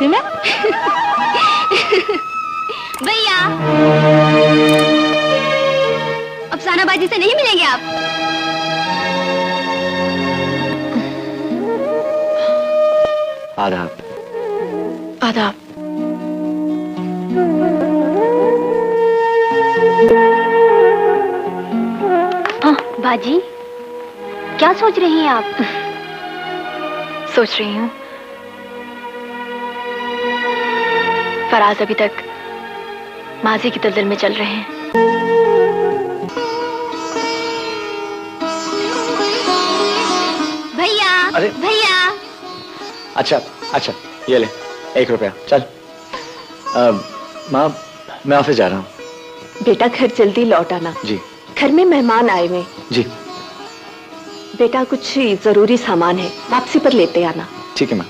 Ice cream है? भैया, अफसाना बाजी से नहीं मिलेंगे आप? आदाब। आदाब। हाँ, बाजी, क्या सोच रही हैं आप? सोच रही हूँ फराज अभी तक माजी की दलदल में चल रहे हैं। भैया, अरे भैया। अच्छा अच्छा, ये ले 1 रुपया, चल। माँ, मैं ऑफिस जा रहा हूँ। बेटा घर जल्दी लौट आना। जी। घर में मेहमान आए हुए। जी। बेटा कुछ जरूरी सामान है, वापसी पर लेते आना। ठीक है माँ।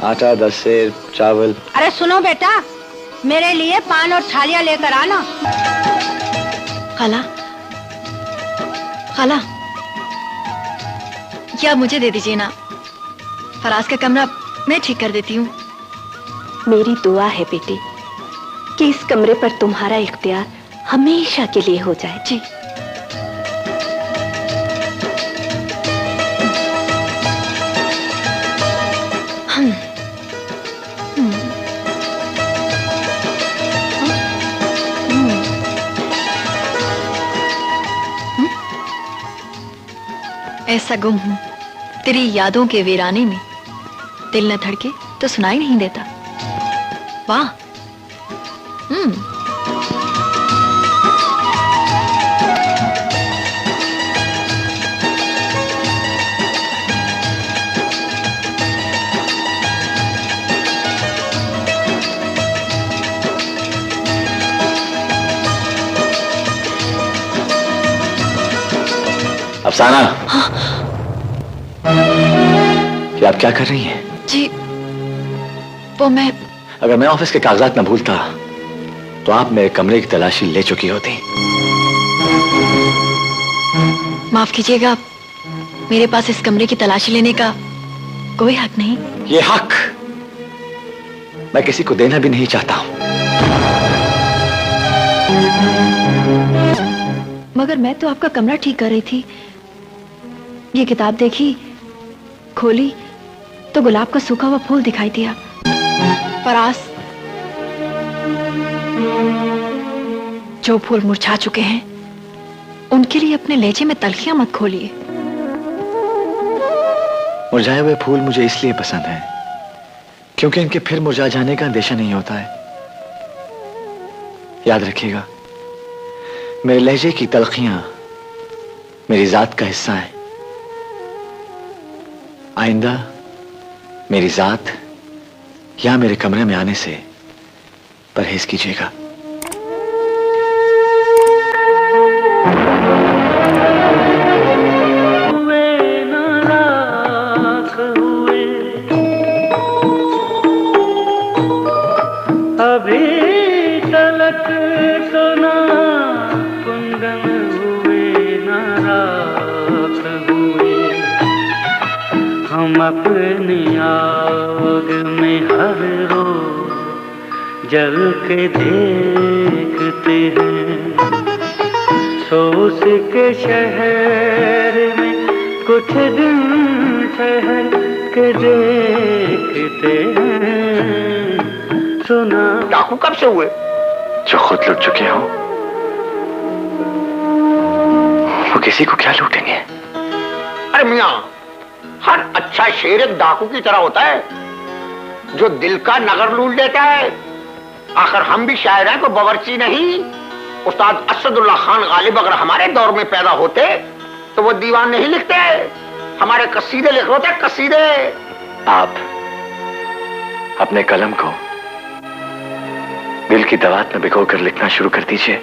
आटा, 10 सेर, चावल। अरे सुनो बेटा, मेरे लिए पान और थालियां लेकर आना। खाला, खाला, क्या मुझे दे दीजिए ना, फराज का कमरा मैं ठीक कर देती हूँ। मेरी दुआ है बेटी कि इस कमरे पर तुम्हारा इख्तियार हमेशा के लिए हो जाए। जी। ऐसा गुम हूं तेरी यादों के वीराने में, दिल न धड़के तो सुनाई नहीं देता। वाह। अफसाना। हाँ। ये आप क्या कर रही हैं? जी, वो मैं... अगर मैं ऑफिस के कागजात न भूलता तो आप मेरे कमरे की तलाशी ले चुकी होती। माफ कीजिएगा, मेरे पास इस कमरे की तलाशी लेने का कोई हक नहीं। ये हक मैं किसी को देना भी नहीं चाहता हूं। मगर मैं तो आपका कमरा ठीक कर रही थी। ये किताब देखी, खोली तो गुलाब का सूखा हुआ फूल दिखाई दिया। फराज, जो फूल मुरझा चुके हैं उनके लिए अपने लहजे में तलखियां मत खोलिए। मुरझाए हुए फूल मुझे इसलिए पसंद हैं क्योंकि इनके फिर मुरझा जाने का अंदेशा नहीं होता है। याद रखिएगा, मेरे लहजे की तलखियां मेरी जात का हिस्सा है। आइंदा मेरी जात या मेरे कमरे में आने से परहेज कीजिएगा। अभी तलक सुना कुंदन हुए नाराज हुए, हम अपनी आग में हर रोज जल के देखते हैं। सोच के शहर में कुछ दिन ठहर के देखते हैं। सुना डाकू कब से हुए? जो खुद लूट चुके हो वो किसी को क्या लूटेंगे? अरे मियां, हर अच्छा शेर एक डाकू की तरह होता है जो दिल का नगर लूट लेता है। आखिर हम भी शायर हैं, कोई बावर्ची नहीं। उस्ताद असदुल्ला खान गालिब अगर हमारे दौर में पैदा होते तो वो दीवान नहीं लिखते, हमारे कसीदे लिख होते, कसीदे। आप अपने कलम को दिल की दवात में भिगो कर लिखना शुरू कर दीजिए।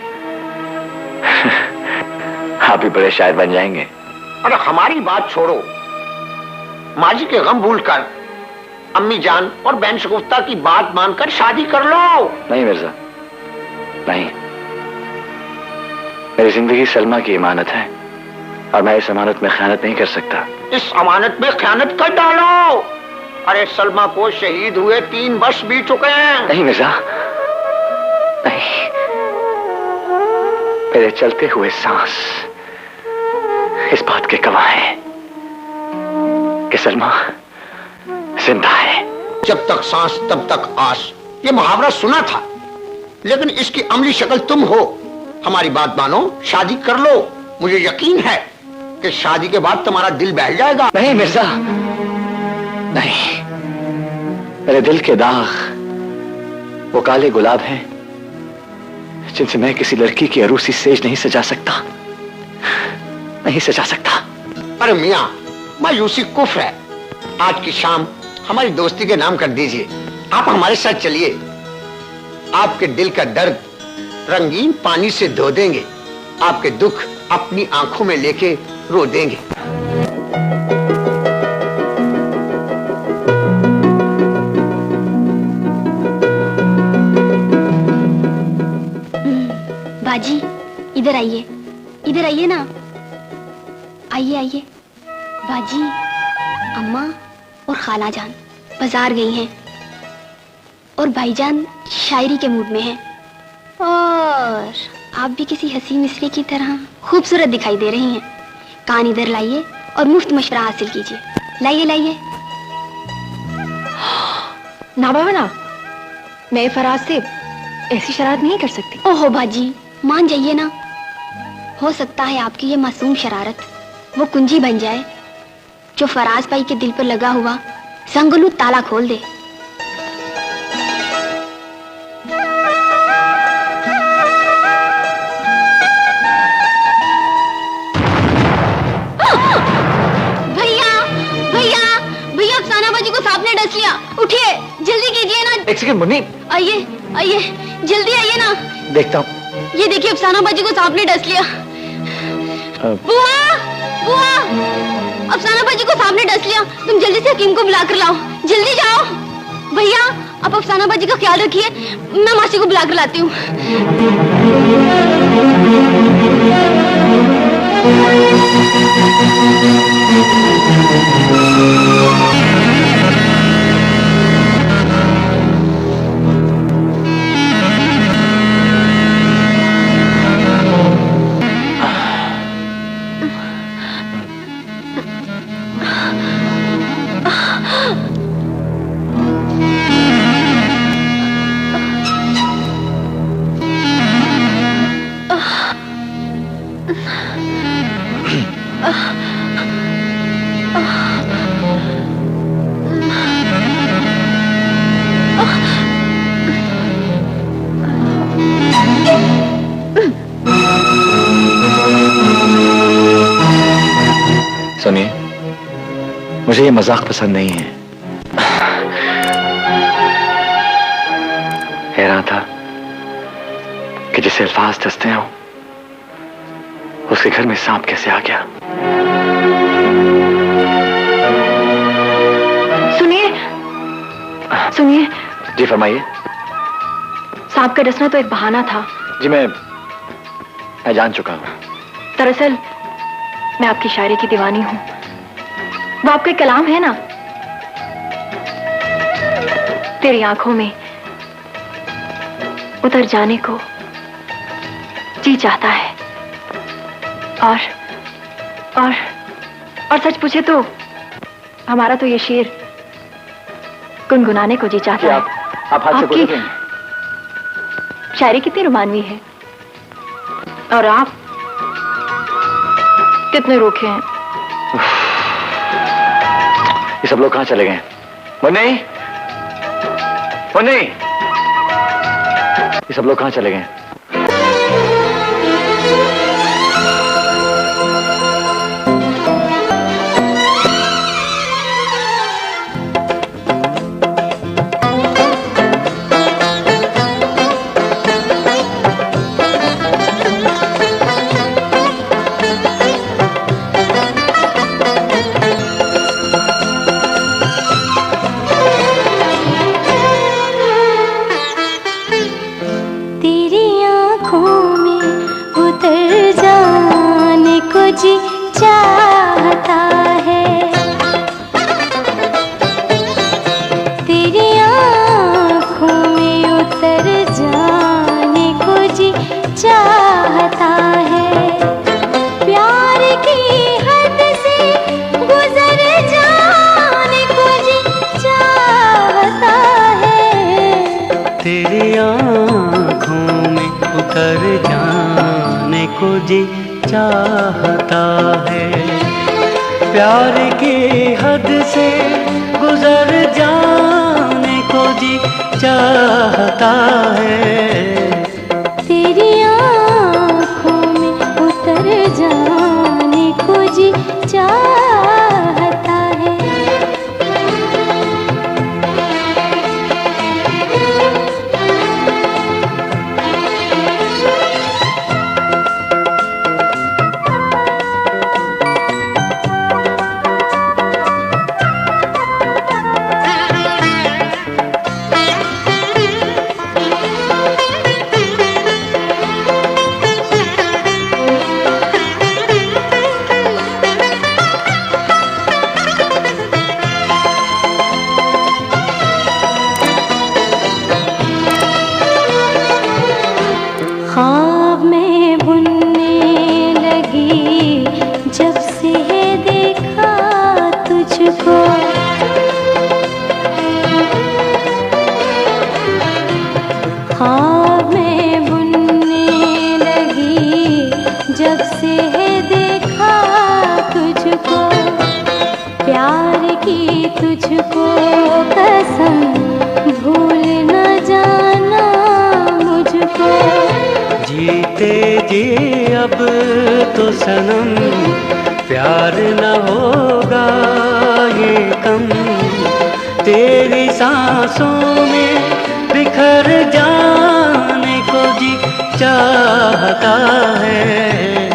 आप भी बड़े शायर बन जाएंगे। अरे हमारी बात छोड़ो, माजी के गम भूलकर अम्मी जान और बहन शगुफ्ता की बात मानकर शादी कर लो। नहीं मिर्जा, नहीं। मेरी जिंदगी सलमा की इमानत है और मैं इस अमानत में खयानत नहीं कर सकता। इस अमानत में खयानत कर डालो। अरे सलमा को शहीद हुए 3 वर्ष बीत चुके हैं। नहीं मिर्जा, नहीं, मेरे चलते हुए सांस इस बात के गवाह हैं कि सलमा जिंदा है। जब तक सांस तब तक आस, ये मुहावरा सुना था, लेकिन इसकी अमली शक्ल तुम हो। हमारी बात मानो, शादी कर लो। मुझे यकीन है कि शादी के बाद तुम्हारा दिल बहल जाएगा। नहीं मिर्जा, नहीं, मेरे दिल के दाग वो काले गुलाब हैं जिनसे मैं किसी लड़की की अरूसी सेज नहीं सजा सकता, नहीं सजा सकता। अरे मियां, मायूसी कुफ्र है। आज की शाम हमारी दोस्ती के नाम कर दीजिए। आप हमारे साथ चलिए, आपके दिल का दर्द रंगीन पानी से धो देंगे, आपके दुख अपनी आंखों में लेके रो देंगे। बाजी, इधर आइए, इधर आइए ना, आइए आइए। बाजी, अम्मा और खाला जान बाजार गई हैं और भाईजान शायरी के मूड में हैं, और आप भी किसी हसी मिसरी की तरह खूबसूरत दिखाई दे रही हैं। कान इधर लाइए और मुफ्त मशवरा हासिल कीजिए। लाइए लाइए। ना बाबा ना, मैं फराज से ऐसी शरारत नहीं कर सकती। ओहो बाजी, मान जाइए ना। हो सकता है आपकी ये मासूम शरारत वो कुंजी बन जाए जो फराज भाई के दिल पर लगा हुआ संगलू ताला खोल दे। डस लिया, उठिए, जल्दी कीजिए ना। एक सेकंड मुन्नी, आइए आइए, जल्दी आइए ना। देखता हूँ। ये देखिए, अफसाना बाजी को सांप ने डस लिया। बुआ, बुआ, अफसाना बाजी को सांप ने डस लिया। तुम जल्दी से हकीम को बुला कर लाओ, जल्दी जाओ। भैया, आप अफसाना बाजी का ख्याल रखिए, मैं मासी को बुला कर लाती हूँ। सुनिए, मुझे ये मजाक पसंद नहीं है। हैरान था कि जिसे अल्फाज दसते हो उसके घर में सांप कैसे आ गया। सुनिए, सुनिए। जी फरमाइए। सांप का डसना तो एक बहाना था। जी मैं जान चुका हूँ। दरअसल मैं आपकी शायरी की दीवानी हूँ। वो आपका कलाम है ना, तेरी आंखों में उतर जाने को जी चाहता है, और सच पूछे तो हमारा तो ये शेर गुनगुनाने को जी चाहता है। आप हाथ से बोल रहे हैं। शायरी कितनी रोमानवी है, और आप कितने रूखे हैं। ये सब लोग कहाँ चले गए? मुन्नी, मुन्नी, ये सब लोग कहाँ चले गए? तेरी जी चाहता है। प्यार की हद से गुजर जाने को जी चाहता है। तेरी आँखों में उतर जाने को जी चाहता है। ख्वाब में बुनने लगी जब से देखा तुझको। ख्वाब में बुनने लगी जब से देखा तुझको। प्यार की तुझको कसम भूल न जाना मुझको। जीते जी अब तो सनम प्यार न होगा ये कम। तेरी सांसों में बिखर जाने को जी चाहता है।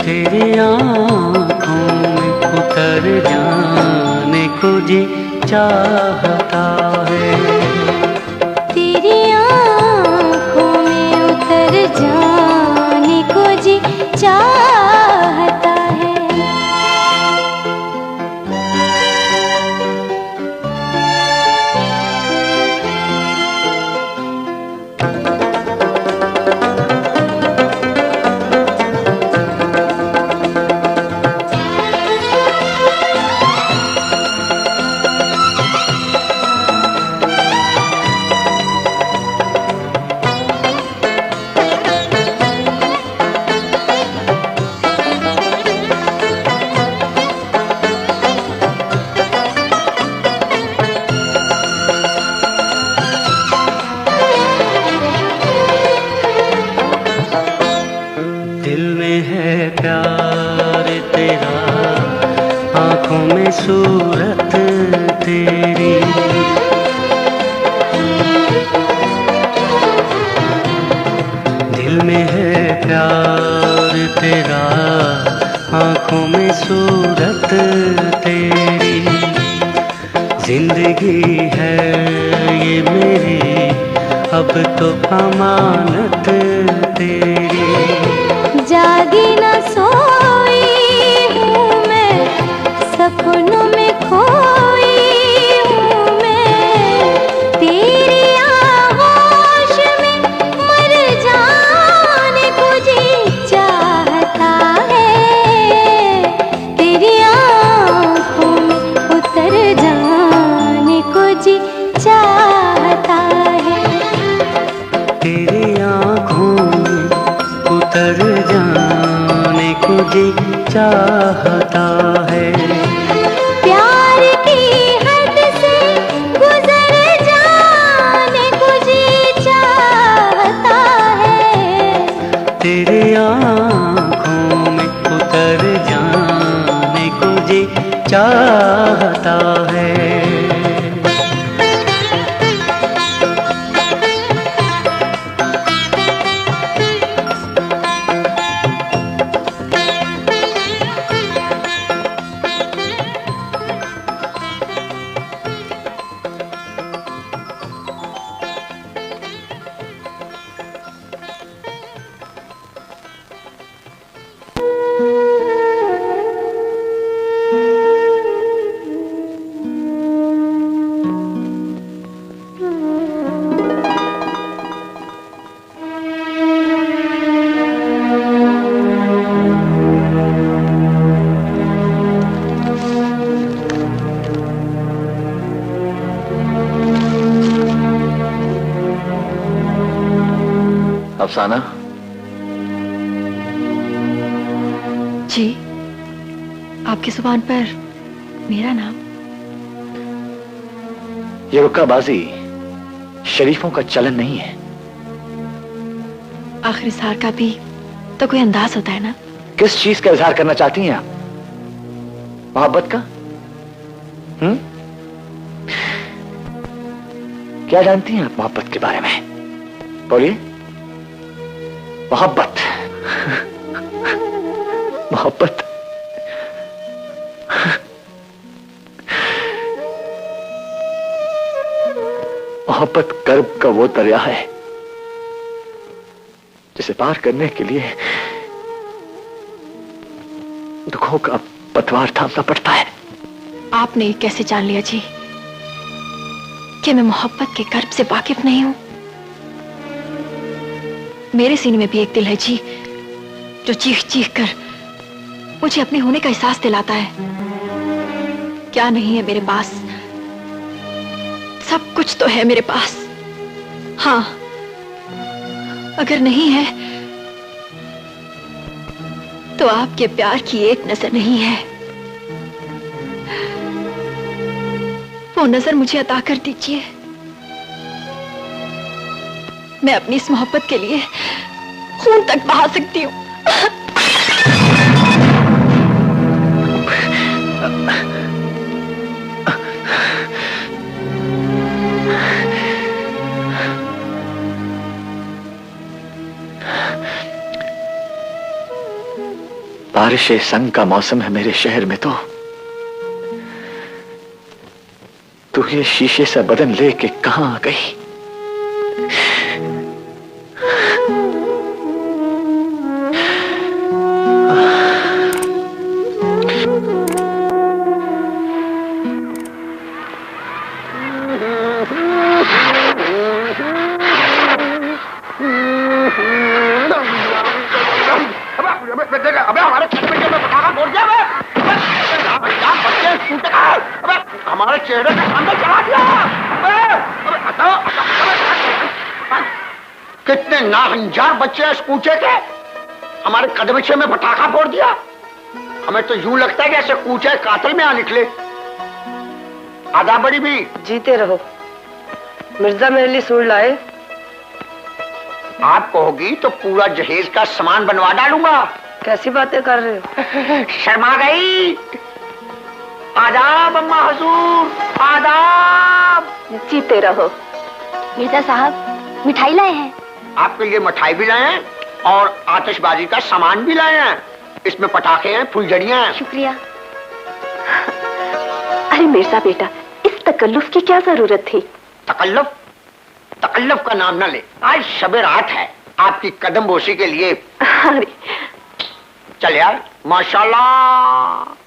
तेरी आँखों में उतर जाने को जी चाहता है। तेरी आँखों में उतर जाने को जी चाहता है। दिल में है प्यार तेरा, आँखों में सूरत तेरी। दिल में है प्यार तेरा, आँखों में सूरत तेरी। जिंदगी है ये मेरी, अब तो अमानत तेरी। जागी न सोई हूँ मैं, सपनों में खोई हूँ मैं। तेरी आगोश में मर जाने को जी चाहता है। तेरी आँखों में उतर जाने को जी चाहता है। तेरी आँखों में उतर जाने को जी चाहता है। प्यार की हद से गुजर जाने को जी चाहता है। तेरी आँखों में उतर जाने को जी चाहता है। अफसाना, जी, आपकी जुबान पर मेरा नाम? ये रुक्काबाजी शरीफों का चलन नहीं है। आखिर इजहार का भी तो कोई अंदाज होता है ना? किस चीज का इजहार करना चाहती हैं आप? मोहब्बत का? क्या जानती हैं आप मोहब्बत के बारे में? बोलिए। मोहब्बत मोहब्बत मोहब्बत कर्ब का वो दरिया है जिसे पार करने के लिए दुखों का पतवार थामना पड़ता है। आपने ये कैसे जान लिया जी कि मैं मोहब्बत के कर्ब से वाकिफ नहीं हूं? मेरे सीने में भी एक दिल है जी जो चीख चीख कर मुझे अपने होने का एहसास दिलाता है। क्या नहीं है मेरे पास? सब कुछ तो है मेरे पास। हाँ, अगर नहीं है तो आपके प्यार की एक नजर नहीं है। वो नजर मुझे अता कर दीजिए। मैं अपनी इस मोहब्बत के लिए खून तक बहा सकती हूँ। बारिश संग का मौसम है मेरे शहर में, तो तू ये शीशे सा बदन लेके कहां आ गई? हमारे चेहरे के सामने चला दिया। कितने नाहंजार बच्चे हैं इस कूचे के, हमारे कदमचे में पटाखा फोड़ दिया। हमें तो यूं लगता है कि ऐसे कूचे कातिल में आ निकले। आधा बड़ी भी जीते रहो। मिर्जा मेरे लिए सूट लाए। आप कहोगी तो पूरा जहेज का सामान बनवा डालूंगा। कैसी बातें कर रहे हो? शर्मा गई। आदाब अम्मा हजूर, आदाब। जीते रहो। मिर्जा साहब मिठाई लाए हैं। आपके लिए मिठाई भी लाए हैं और आतिशबाजी का सामान भी लाए हैं। इसमें पटाखे हैं, फुलझड़ियां हैं। शुक्रिया। अरे मिर्जा बेटा, इस तकल्लुफ की क्या जरूरत थी? तकल्लुफ? तकल्लुफ का नाम ना ले। आज शबे रात है आपकी कदम बोसी के लिए। अरे चल यार, माशाल्लाह।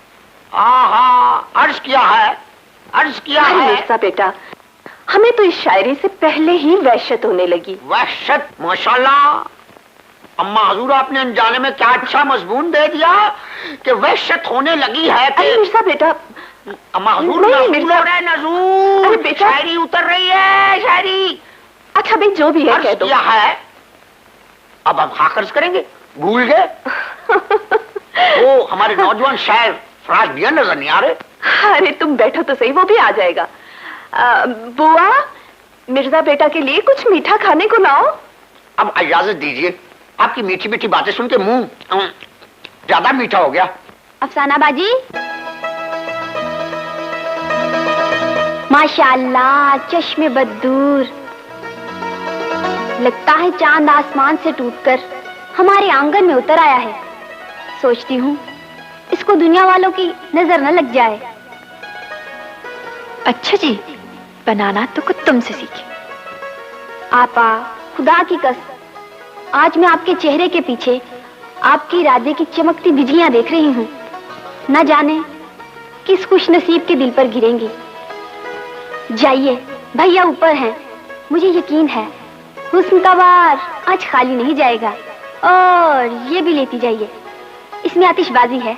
आहा, अर्ज किया है, अर्ज किया है। मिर्जा बेटा, हमें तो इस शायरी से पहले ही वहशत होने लगी। वहशत? माशाल्लाह। अम्मा हजूर, आपने अनजाने में क्या अच्छा मजमून दे दिया कि वहशत होने लगी है। अरे मिर्जा बेटा। अम्मा हजूर, नजूर। अरे बेटा, शायरी उतर रही है, शायरी। अच्छा भाई, जो भी है कह दो। किया है, अब हम हाँ कर्ज करेंगे। भूल गए? वो हमारे नौजवान शायर फराज दिया नजर नहीं आ रहे। अरे तुम बैठो तो सही, वो भी आ जाएगा। बुआ, मिर्जा बेटा के लिए कुछ मीठा खाने को लाओ। अब इजाजत दीजिए, आपकी मीठी मीठी बातें सुन के मुंह ज्यादा मीठा हो गया। अफसाना बाजी। माशाअल्लाह, चश्मे बदूर। लगता है चांद आसमान से टूटकर हमारे आंगन में उतर आया है। सोचती हूँ इसको दुनिया वालों की नजर न लग जाए। अच्छा जी, बनाना तो खुद तुमसे सीखे। आपा, खुदा की कसम, आज मैं आपके चेहरे के पीछे आपके इरादे की चमकती बिजलियां देख रही हूँ। न जाने किस खुश नसीब के दिल पर गिरेंगी। जाइए, भैया ऊपर हैं, मुझे यकीन है हुस्न का बार आज खाली नहीं जाएगा। और ये भी लेती जाइए, इसमें आतिशबाजी है।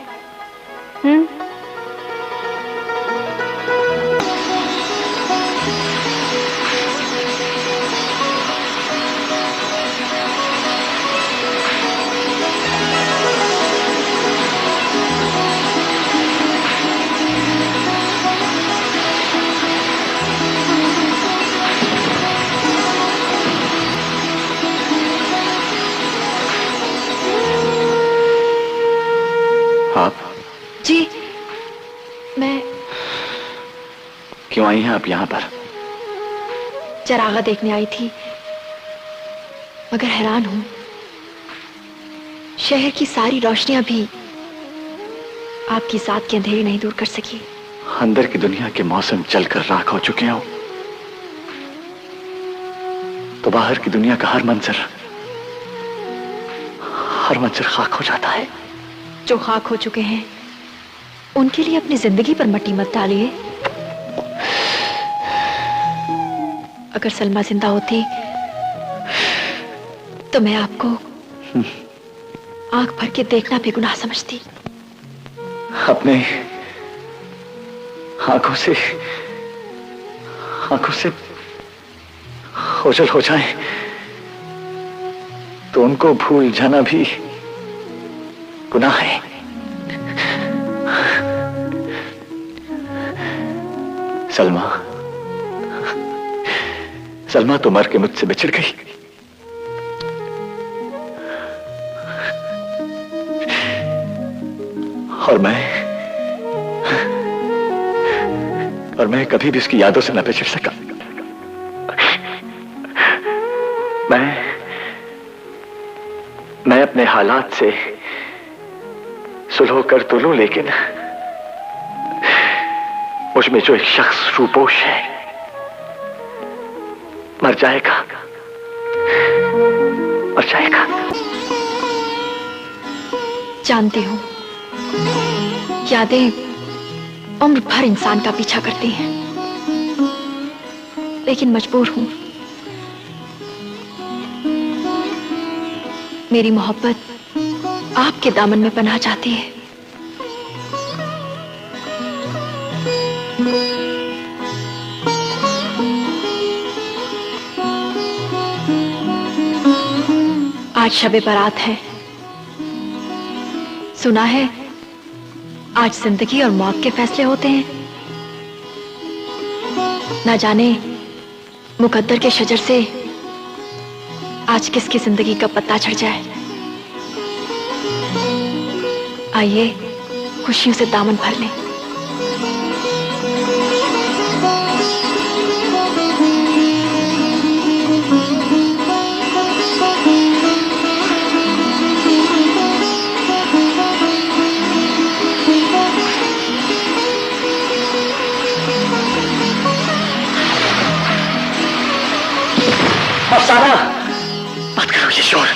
क्यों आई हैं आप यहां पर? चरागा देखने आई थी, मगर हैरान हूं, शहर की सारी रोशनियां भी आपकी साथ के अंधेरे नहीं दूर कर सकी। अंदर की दुनिया के मौसम चलकर राख हो चुके हो तो बाहर की दुनिया का हर मंजर खाक हो जाता है। जो खाक हो चुके हैं उनके लिए अपनी जिंदगी पर मट्टी मत डालिए। अगर सलमा जिंदा होती तो मैं आपको आंख भर के देखना बेगुनाह समझती। अपने आंखों से ओझल हो जाए तो उनको भूल जाना भी गुनाह है। सलमा तो मर के मुझसे बिछड़ गई। और मैं कभी भी उसकी यादों से न बिछड़ सका। मैं अपने हालात से सुलह कर तो लूं, लेकिन मुझ में जो एक शख्स रूपोश है मर जाएगा। जानती हूं, यादें उम्र भर इंसान का पीछा करती हैं, लेकिन मजबूर हूं। मेरी मोहब्बत आपके दामन में पनाह चाहती है। आज शबे बारात है। सुना है आज जिंदगी और मौत के फैसले होते हैं। ना जाने मुकद्दर के शजर से आज किसकी जिंदगी का पत्ता झड़ जाए। आइए खुशियों से दामन भर लें। अफसाना, मत करो ये शोर।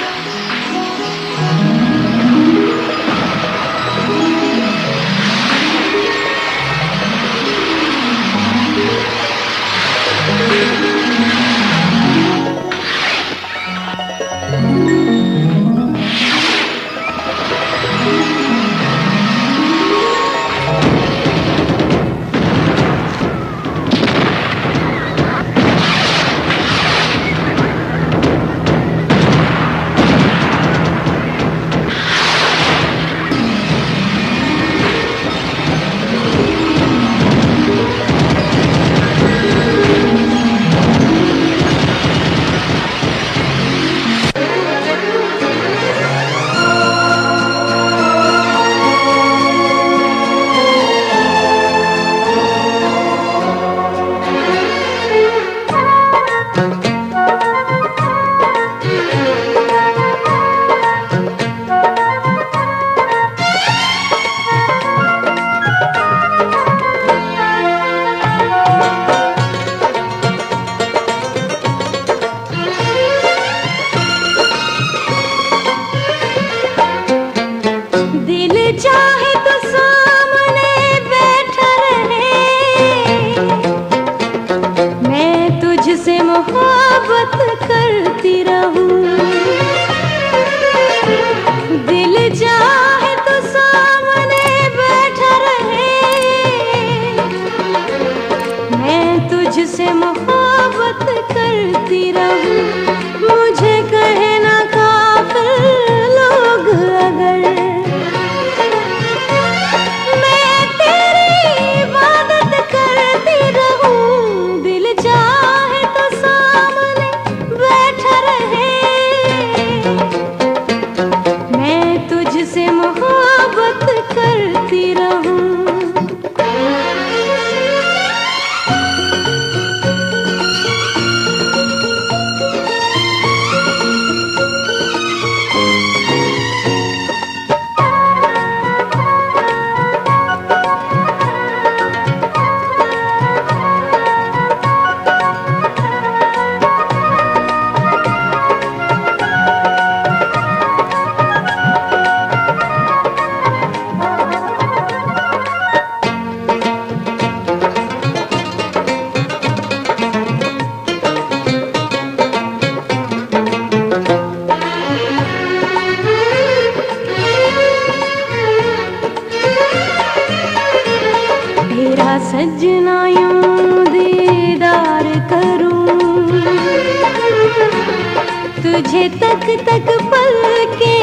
तुझे तक तक पल के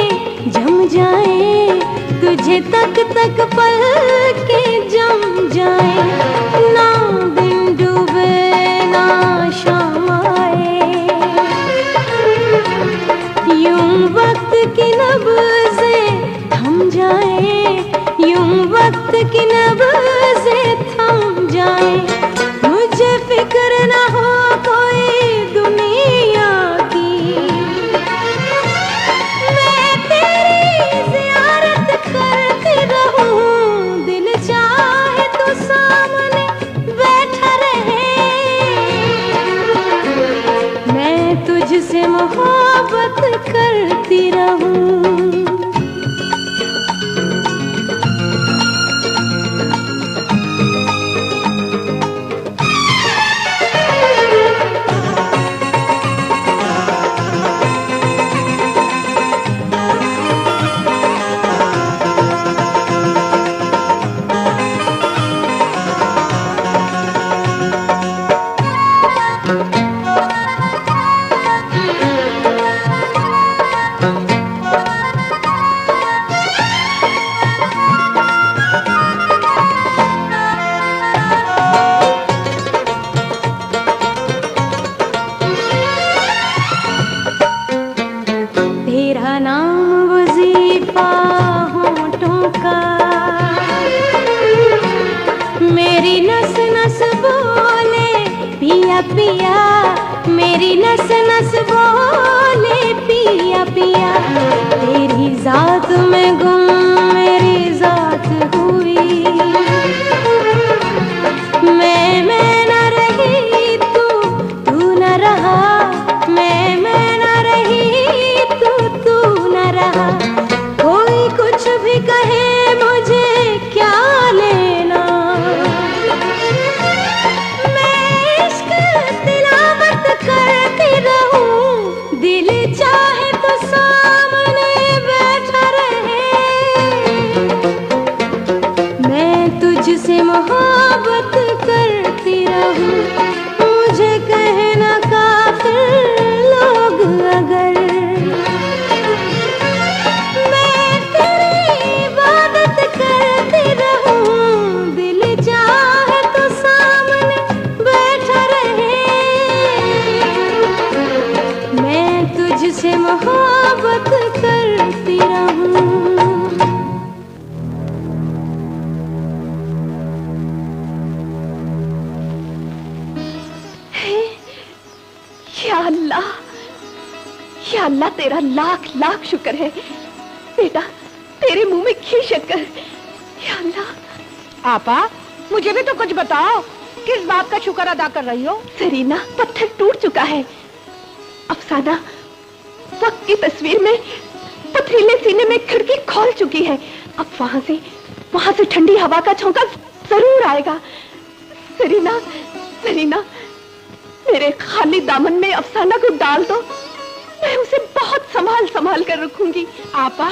जम जाए, तुझे तक तक पल के जम जाए, ना दिन डूबे ना शाम आए, यूं वक्त की नब्ज़ें थम जाए, यूं वक्त की नब्ज़ें थम जाए, मुझे फिक्र ना हो कोई दुनिया की, मैं तेरी ज़ियारत करती रहूं, दिल चाहे तो सामने बैठा रहे, मैं तुझसे मोहब्बत करती रहूं। तेरा नाम वजीफा होठों का, मेरी नस नस बोले पिया पिया, मेरी नस नस बोले पिया पिया, तेरी जात में गुम मेरी जात हुई, मैं न रही तू न रहा, मैं न रही तू न रहा, कोई कुछ भी कहे मुझे क्या लेना, मैं इश्क तिलावत करती रहूं, दिल चाहे तो सामने बैठा रहे, मैं तुझसे मोहब्बत करती रहूं, मुझे कहना काफिर लोग अगर, मैं तेरी इबादत करती रहूं, दिल चाहे तो सामने बैठा रहे, मैं तुझसे मोहब्बत करती रहूं। या अल्लाह, या अल्लाह तेरा लाख लाख शुक्र है बेटा, तेरे मुंह में घी शक्कर। या अल्लाह। आपा मुझे भी तो कुछ बताओ, किस बात का शुक्र अदा कर रही हो? सरीना, पत्थर टूट चुका है। अफसाना वक्त की तस्वीर में पथरीले सीने में खिड़की खोल चुकी है। अब वहां से ठंडी हवा का झोंका जरूर आएगा। सरीना, सरीना, मेरे खाली दामन में अफसाना को डाल दो, मैं उसे बहुत संभाल संभाल कर रखूंगी। आपा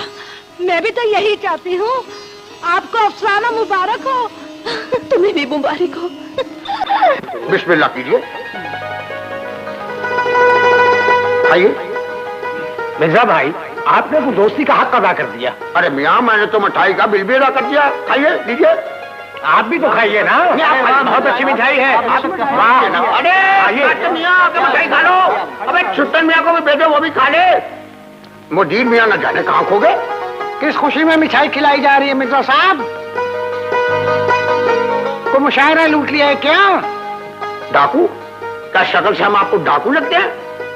मैं भी तो यही चाहती हूँ, आपको अफसाना मुबारक हो। तुम्हें भी मुबारक हो। बिस्मिल्लाह कीजिए, खाइए। मिर्जा भाई, आपने तो दोस्ती का हक अदा कर दिया। अरे मियाँ, मैंने तो मिठाई का बिल भी अदा कर दिया। खाइए, लीजिए। आप भी तो खाइए ना, बहुत अच्छी मिठाई है। अरे मियाँ, आके मिठाई खा लो। अबे छुट्टन मियाँ को भी भेजो, वो भी खा ले। मुदीर मियाँ न जाने कहाँ खो गए। किस खुशी में मिठाई खिलाई जा रही है मिर्जा साहब? को मुशायरा लूट लिया है क्या? डाकू? क्या शक्ल से हम आपको डाकू लगते हैं?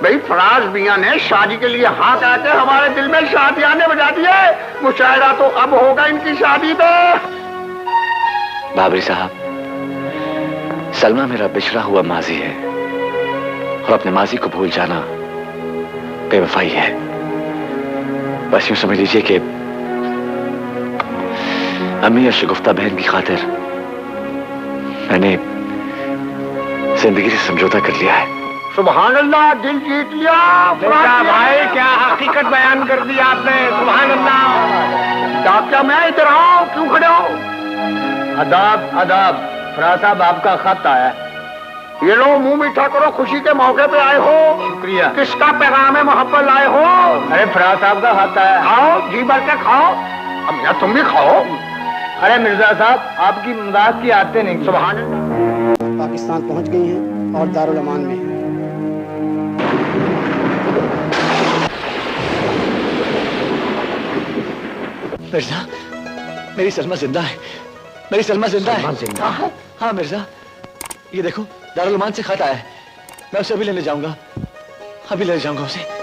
भाई फराज मियाँ ने शादी के लिए हाँ कहा के हमारे दिल में शादियाने बजा दिए। मुशायरा तो अब होगा इनकी शादी पे। बाबरी साहब, सलमा मेरा बिछड़ा हुआ माजी है और अपने माजी को भूल जाना बेवफाई है। बस यूं समझ लीजिए कि अम्मी और शगुफ्ता बहन की खातिर मैंने जिंदगी से समझौता कर लिया है। सुभान अल्लाह, दिल जीत लिया। भाई क्या हकीकत बयान कर दी आपने, सुभान अल्लाह। डाकिया मैं इधर आओ, क्यों खड़े हो? अदाब अदाब, फराज साहब आपका खत आया। ये लो मुंह मीठा करो, खुशी के मौके पे आए हो। शुक्रिया। किसका पैगाम है मोहब्बत लाए हो? अरे फराज साहब का खाता है। खाओ, जी भर के खाओ। अब मियां तुम भी खाओ। अरे मिर्जा साहब, आपकी मजाक की आते नहीं। सुभान अल्लाह। पाकिस्तान पहुंच गई हैं और दारुल अमान में हैं। मिर्जा, मेरी सलमा जिंदा है। मेरी सलमा जिंदा है। जिंदा है? हाँ मिर्जा, ये देखो दारुल अमान से खत आया है। मैं उसे अभी लेने जाऊंगा, अभी ले जाऊंगा उसे।